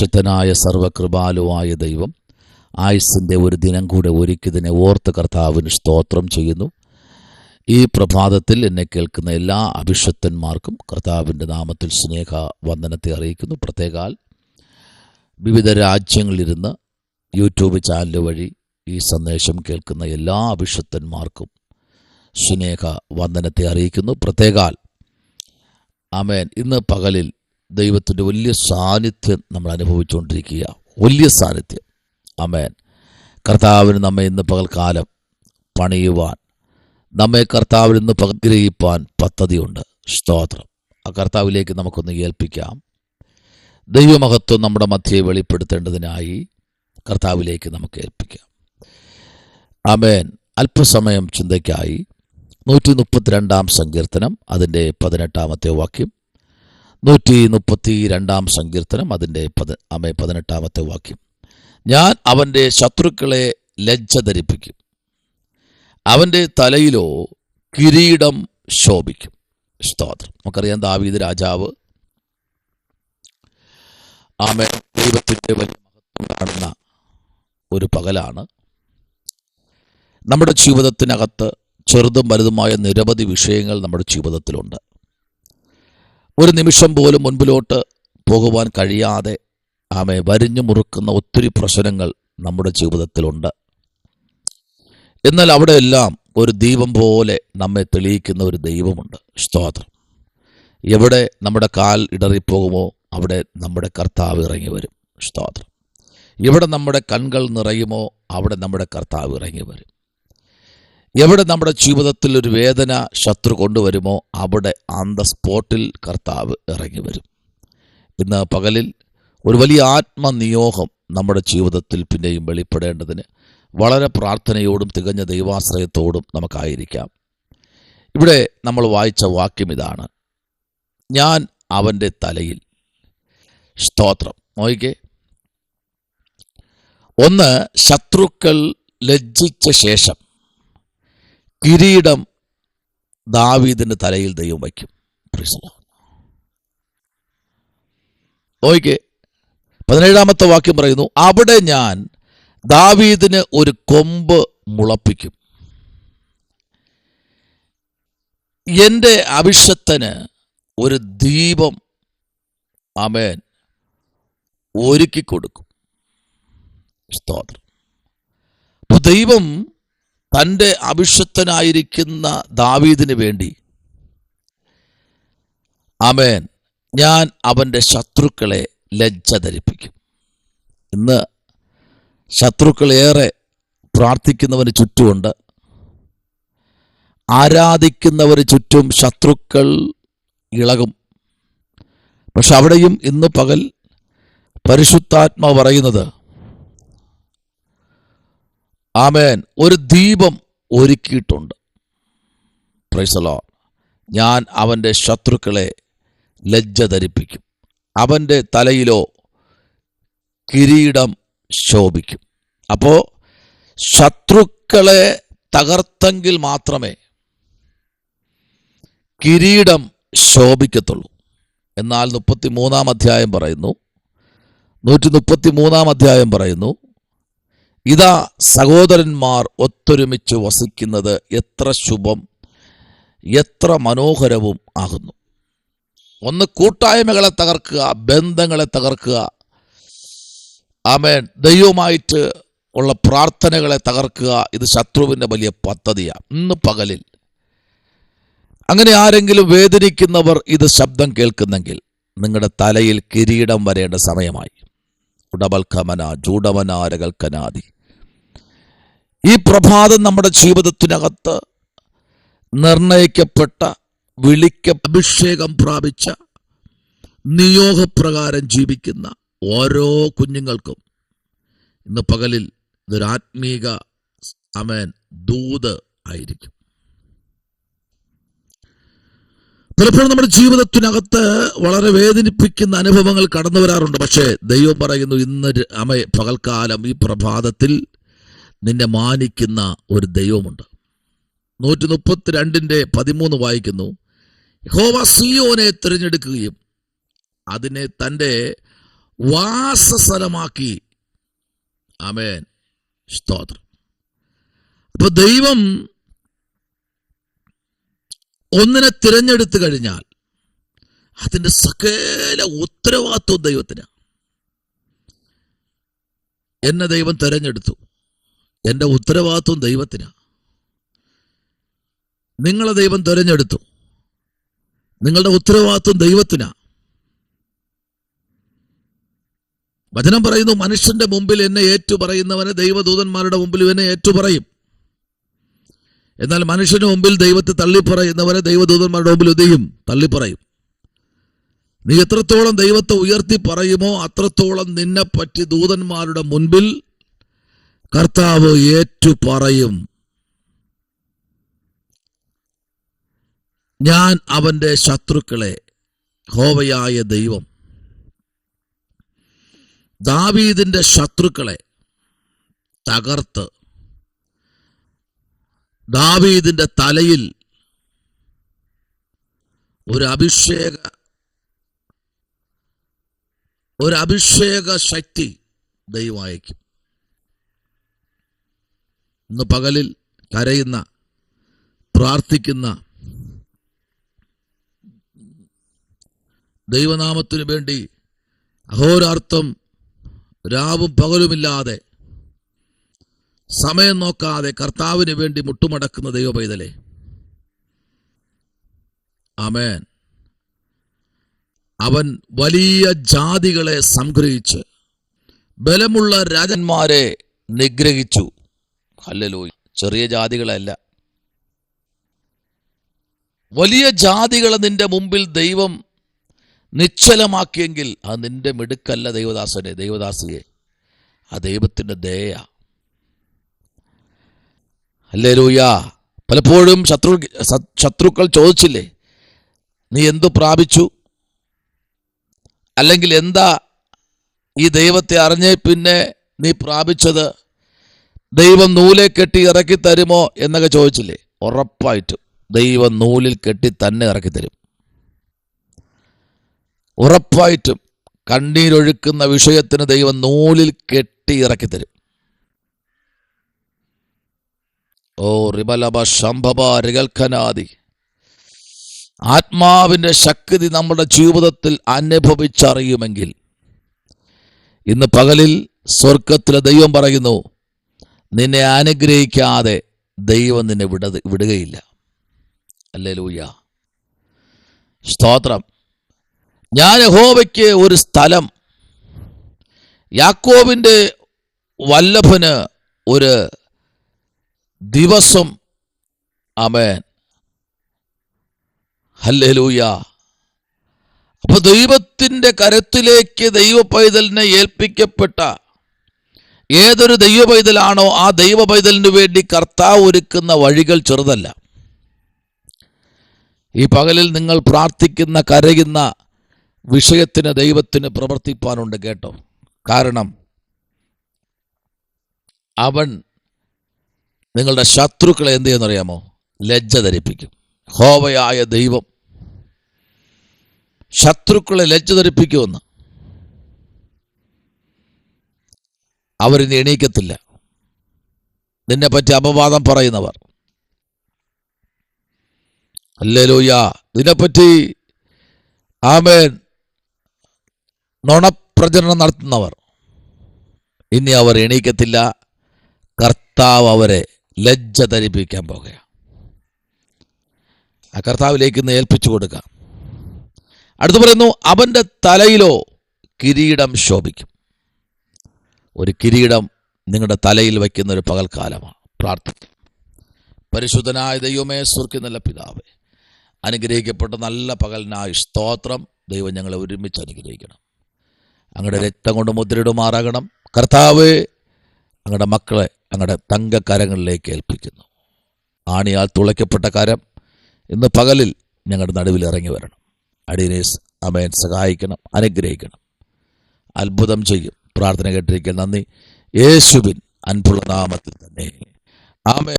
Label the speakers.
Speaker 1: സർവശക്തനായ സർവകൃപാലുവായ ദൈവം ആയുസ്സിൻ്റെ ഒരു ദിനം കൂടെ ഒരുക്കിയതിനെ ഓർത്ത് കർത്താവിന് സ്തോത്രം ചെയ്യുന്നു. ഈ പ്രഭാതത്തിൽ എന്നെ കേൾക്കുന്ന എല്ലാ അഭിഷക്തന്മാർക്കും കർത്താവിൻ്റെ നാമത്തിൽ സ്നേഹ വന്ദനത്തെ അറിയിക്കുന്നു. പ്രത്യേകാൽ വിവിധ രാജ്യങ്ങളിലിരുന്ന് യൂട്യൂബ് ചാനൽ വഴി ഈ സന്ദേശം കേൾക്കുന്ന എല്ലാ അഭിഷക്തന്മാർക്കും സ്നേഹ വന്ദനത്തെ അറിയിക്കുന്നു. പ്രത്യേകാൽ ആമേൻ. ഇന്ന് പകലിൽ ദൈവത്തിൻ്റെ വലിയ സാന്നിധ്യം നമ്മൾ അനുഭവിച്ചുകൊണ്ടിരിക്കുക. വലിയ സാന്നിധ്യം. ആമേൻ. കർത്താവിന് നമ്മെ ഇന്ന് പകൽക്കാലം പണിയുവാൻ, നമ്മെ കർത്താവിൽ നിന്ന് പഗ്രഹിപ്പാൻ പദ്ധതിയുണ്ട്. സ്തോത്രം. ആ കർത്താവിലേക്ക് നമുക്കൊന്ന് ഏൽപ്പിക്കാം. ദൈവമഹത്വം നമ്മുടെ മധ്യയെ വെളിപ്പെടുത്തേണ്ടതിനായി കർത്താവിലേക്ക് നമുക്ക് ഏൽപ്പിക്കാം. ആമേൻ. അല്പസമയം ചിന്തയ്ക്കായി 132 സങ്കീർത്തനം അതിൻ്റെ 18 വാക്യം, 132 സങ്കീർത്തനം അതിൻ്റെ 18 വാക്യം. ഞാൻ അവൻ്റെ ശത്രുക്കളെ ലജ്ജ ധരിപ്പിക്കും, അവൻ്റെ തലയിലോ കിരീടം ശോഭിക്കും. സ്തോത്രം. നമുക്കറിയാം, ദാവീദ് രാജാവ് ആമേൻ ദൈവത്തിൻ്റെ വലിയ മഹത്വം കാണുന്ന ഒരു പകലാണ്. നമ്മുടെ ജീവിതത്തിനകത്ത് ചെറുതും വലുതുമായ നിരവധി വിഷയങ്ങൾ നമ്മുടെ ജീവിതത്തിലുണ്ട്. ഒരു നിമിഷം പോലും മുൻപിലോട്ട് പോകുവാൻ കഴിയാതെ വരിഞ്ഞു മുറുക്കുന്ന ഒത്തിരി പ്രശ്നങ്ങൾ നമ്മുടെ ജീവിതത്തിലുണ്ട്. എന്നാൽ അവിടെയെല്ലാം ഒരു ദീപം പോലെ നമ്മെ തെളിയിക്കുന്ന ഒരു ദൈവമുണ്ട്. സ്തോത്രം. എവിടെ നമ്മുടെ കാൽ ഇടറിപ്പോകുമോ അവിടെ നമ്മുടെ കർത്താവ് ഇറങ്ങി വരും. സ്തോത്രം. എവിടെ നമ്മുടെ കൺകൾ നിറയുമോ അവിടെ നമ്മുടെ കർത്താവ് ഇറങ്ങി വരും. എവിടെ നമ്മുടെ ജീവിതത്തിൽ ഒരു വേദന ശത്രു കൊണ്ടുവരുമോ അവിടെ ഓൺ ദ സ്പോട്ടിൽ കർത്താവ് ഇറങ്ങി വരും. ഇന്ന് പകലിൽ ഒരു വലിയ ആത്മനിയോഗം നമ്മുടെ ജീവിതത്തിൽ പിന്നെയും വെളിപ്പെടേണ്ടതിന് വളരെ പ്രാർത്ഥനയോടും തികഞ്ഞ ദൈവാശ്രയത്തോടും നമുക്കായിരിക്കാം. ഇവിടെ നമ്മൾ വായിച്ച വാക്യം ഇതാണ്: ഞാൻ അവൻ്റെ തലയിൽ. സ്തോത്രം. നോക്കിക്കേ. ഒന്ന്, ശത്രുക്കൾ ലജ്ജിച്ച ശേഷം കിരീടം ദാവീദിന്റെ തലയിൽ ദൈവം വയ്ക്കും. ഓക്കെ. 17 വാക്യം പറയുന്നു: അവിടെ ഞാൻ ദാവീദിന് ഒരു കൊമ്പ് മുളപ്പിക്കും, എൻ്റെ അഭിഷക്തന് ഒരു ദീപം ആമേൻ ഒരുക്കി കൊടുക്കും. സ്തോത്രം. അപ്പോൾ ദൈവം തൻ്റെ അഭിഷക്തനായിരിക്കുന്ന ദാവീദിന് വേണ്ടി ആമേൻ ഞാൻ അവൻ്റെ ശത്രുക്കളെ ലജ്ജ ധരിപ്പിക്കും. ഇന്ന് ശത്രുക്കളേറെ പ്രാർത്ഥിക്കുന്നവന് ചുറ്റുമുണ്ട്, ആരാധിക്കുന്നവന് ചുറ്റും ശത്രുക്കൾ ഇളകും. പക്ഷെ അവിടെയും ഇന്ന് പകൽ പരിശുദ്ധാത്മാവ് പറയുന്നത് ആമേൻ ഒരു ദീപം ഒരുക്കിയിട്ടുണ്ട്. Praise the Lord. ഞാൻ അവൻ്റെ ശത്രുക്കളെ ലജ്ജ ധരിപ്പിക്കും, അവൻ്റെ തലയിലോ കിരീടം ശോഭിക്കും. അപ്പോൾ ശത്രുക്കളെ തകർത്തെങ്കിൽ മാത്രമേ കിരീടം ശോഭിക്കത്തുള്ളൂ. എന്നാൽ 33 പറയുന്നു, 133 പറയുന്നു, ഇതാ സഹോദരന്മാർ ഒത്തൊരുമിച്ച് വസിക്കുന്നത് എത്ര ശുഭം, എത്ര മനോഹരവും ആകുന്നു. ഒന്ന് കൂട്ടായ്മകളെ തകർക്കുക, ബന്ധങ്ങളെ തകർക്കുക, ആമേൻ ദൈവമായിട്ട് ഉള്ള പ്രാർത്ഥനകളെ തകർക്കുക. ഇത് ശത്രുവിൻ്റെ വലിയ പദ്ധതിയാണ്. ഇന്ന് പകലിൽ അങ്ങനെ ആരെങ്കിലും വേദനിക്കുന്നവർ ഇത് ശബ്ദം കേൾക്കുന്നെങ്കിൽ നിങ്ങളുടെ തലയിൽ കിരീടം വരേണ്ട സമയമായി. ഉടബൽക്കമന ജൂഡവനാരകൽക്കനാദി. ഈ പ്രഭാതം നമ്മുടെ ജീവിതത്തിനകത്ത് നിർണയിക്കപ്പെട്ട അഭിഷേകം പ്രാപിച്ച നിയോഗപ്രകാരം ജീവിക്കുന്ന ഓരോ കുഞ്ഞുങ്ങൾക്കും ഇന്ന് പകലിൽ ഇതൊരു ആത്മീക ആമേൻ ദൂത് ആയിരിക്കും. പലപ്പോഴും നമ്മുടെ ജീവിതത്തിനകത്ത് വളരെ വേദനിപ്പിക്കുന്ന അനുഭവങ്ങൾ കടന്നു വരാറുണ്ട്. പക്ഷേ ദൈവം പറയുന്നു, ഇന്ന് പകൽക്കാലം ഈ പ്രഭാതത്തിൽ നിന്നെ മാനിക്കുന്ന ഒരു ദൈവമുണ്ട്. 132:13 വായിക്കുന്നു: യഹോവ സിയോനെ തിരഞ്ഞെടുക്കുകയും അതിനെ തൻ്റെ വാസസ്ഥലമാക്കി. ആമേൻ, സ്തോത്രം. അപ്പൊ ദൈവം ഒന്നിനെ തിരഞ്ഞെടുത്തു കഴിഞ്ഞാൽ അതിന്റെ സകല ഉത്തരവാദിത്വം ദൈവത്തിന്. എന്നെ ദൈവം തിരഞ്ഞെടുത്തു, എൻ്റെ ഉത്തരവാദിത്വം ദൈവത്തിന്. നിങ്ങളെ ദൈവം തിരഞ്ഞെടുത്തു, നിങ്ങളുടെ ഉത്തരവാദിത്വം ദൈവത്തിനാ. വചനം പറയുന്നു, മനുഷ്യന്റെ മുമ്പിൽ എന്നെ ഏറ്റുപറയുന്നവനെ ദൈവദൂതന്മാരുടെ മുമ്പിൽ എന്നെ ഏറ്റുപറയും. എന്നാൽ മനുഷ്യന്റെ മുമ്പിൽ ദൈവത്തെ തള്ളിപ്പറയുന്നവനെ ദൈവദൂതന്മാരുടെ മുമ്പിൽ ഇതയും തള്ളിപ്പറയും. നീ എത്രത്തോളം ദൈവത്തെ ഉയർത്തി പറയുമോ അത്രത്തോളം നിന്നെ പറ്റി ദൂതന്മാരുടെ മുൻപിൽ കർത്താവ് ഏറ്റുപറയും. ഞാൻ അവന്റെ ശത്രുക്കളെ, യഹോവയായ ദൈവം ദാവീദിന്റെ ശത്രുക്കളെ തകർത്ത് ദാവീദിന്റെ തലയിൽ ഒരു അഭിഷേക ശക്തി ദൈവം അയക്കും. ഇന്ന് പകലിൽ കരയുന്ന, പ്രാർത്ഥിക്കുന്ന, ദൈവനാമത്തിനു വേണ്ടി അഹോരാർത്ഥം രാവും പകലുമില്ലാതെ സമയം നോക്കാതെ കർത്താവിന് വേണ്ടി മുട്ടുമടക്കുന്ന ദൈവ പൈതലേ, ആമേൻ. അവൻ വലിയ ജാതികളെ സംഗ്രഹിച്ച് ബലമുള്ള രാജന്മാരെ നിഗ്രഹിച്ചു. ഹല്ലേലൂയ. ചെറിയ ജാതികളല്ല, വലിയ ജാതികളെ നിന്റെ മുമ്പിൽ ദൈവം നിശ്ചലമാക്കിയെങ്കിൽ അത് നിന്റെ മിടുക്കല്ല ദൈവദാസനെ, ദൈവദാസിയെ, ആ ദൈവത്തിൻ്റെ ദയ. ഹല്ലേലൂയ. പലപ്പോഴും ശത്രുക്കൾ ചോദിച്ചില്ലേ, നീ എന്തു പ്രാപിച്ചു, അല്ലെങ്കിൽ എന്താ ഈ ദൈവത്തെ അറിഞ്ഞേ പിന്നെ നീ പ്രാപിച്ചത്, ദൈവം നൂലെ കെട്ടി ഇറക്കി തരുമോ എന്നൊക്കെ ചോദിച്ചില്ലേ? ഉറപ്പായിട്ടും ദൈവം നൂലിൽ കെട്ടി തന്നെ ഇറക്കി തരും. ഉറപ്പായിട്ടും കണ്ണീരൊഴുക്കുന്ന വിഷയത്തിന് ദൈവം നൂലിൽ കെട്ടി ഇറക്കി തരും. ഓ റിബലബ ശംഭവ റികൽഖനാദി. ആത്മാവിൻ്റെ ശക്തി നമ്മുടെ ജീവിതത്തിൽ അനുഭവിച്ചറിയുമെങ്കിൽ ഇന്ന് പകലിൽ സ്വർഗത്തിലെ ദൈവം പറയുന്നു, നിന്നെ അനുഗ്രഹിക്കാതെ ദൈവം നിന്നെ വിടുകയില്ല. ഹല്ലേലൂയ, സ്തോത്രം. ഞാൻ യഹോവയ്ക്ക് ഒരു സ്ഥലം, യാക്കോബിൻ്റെ വല്ലഭന് ഒരു ദിവസം. ആമേൻ, ഹല്ലേലൂയ. അപ്പൊ ദൈവത്തിൻ്റെ കരത്തിലേക്ക് ദൈവ പൈതലിനെ ഏൽപ്പിക്കപ്പെട്ട ഏതൊരു ദൈവ പൈതലാണോ ആ ദൈവ പൈതലിന് വേണ്ടി കർത്താവ് ഒരുക്കുന്ന വഴികൾ ചെറുതല്ല. ഈ പകലിൽ നിങ്ങൾ പ്രാർത്ഥിക്കുന്ന, കരയുന്ന വിഷയത്തിന് ദൈവത്തിന് പ്രവർത്തിപ്പാനുണ്ട് കേട്ടോ. കാരണം അവൻ നിങ്ങളുടെ ശത്രുക്കളെ എന്ത് ചെയ്യുന്നറിയാമോ? ലജ്ജ ധരിപ്പിക്കും. യഹോവയായ ദൈവം ശത്രുക്കളെ ലജ്ജ ധരിപ്പിക്കുമെന്ന്. അവരിനി എണീക്കത്തില്ല. നിന്നെപ്പറ്റി അപവാദം പറയുന്നവർ, ഹല്ലേലൂയ, ഇതിനെപ്പറ്റി ആമേൻ നുണപ്രചരണം നടത്തുന്നവർ, ഇനി അവർ എണീക്കത്തില്ല. കർത്താവ് അവരെ ലജ്ജ ധരിപ്പിക്കാൻ പോകുകയാണ്. ആ കർത്താവിലേക്ക് ഇന്ന് ഏൽപ്പിച്ചു കൊടുക്കാം. അടുത്ത് പറയുന്നു, അവൻ്റെ തലയിലോ കിരീടം ശോഭിക്കും. ഒരു കിരീടം നിങ്ങളുടെ തലയിൽ വയ്ക്കുന്ന ഒരു പകൽക്കാലമാണ്. പ്രാർത്ഥിക്കും. പരിശുദ്ധനായ ദൈവമേ, സ്വർഗ്ഗ നല്ല പിതാവേ, അനുഗ്രഹിക്കപ്പെട്ട നല്ല പകലിനായി സ്തോത്രം. ദൈവം ഞങ്ങളെ ഒരുമിച്ച് അനുഗ്രഹിക്കണം. അങ്ങയുടെ രക്തം കൊണ്ട് മുദ്രയിടുമാറാകണം. കർത്താവേ, അങ്ങയുടെ മക്കളെ അങ്ങയുടെ തങ്കക്കരങ്ങളിലേക്ക് ഏൽപ്പിക്കുന്നു. ആണിയാൽ തുളയ്ക്കപ്പെട്ട കരം ഇന്ന് പകലിൽ ഞങ്ങളുടെ നടുവിൽ ഇറങ്ങി വരണം. അടിയനേസ് അമേൻ സഹായിക്കണം, അനുഗ്രഹിക്കണം. അത്ഭുതം ചെയ്യും. പ്രാർത്ഥന കേട്ടിരിക്കാൻ നന്ദി. യേശുവിൻ അൻപുള്ള നാമത്തിൽ തന്നെ ആമേൻ.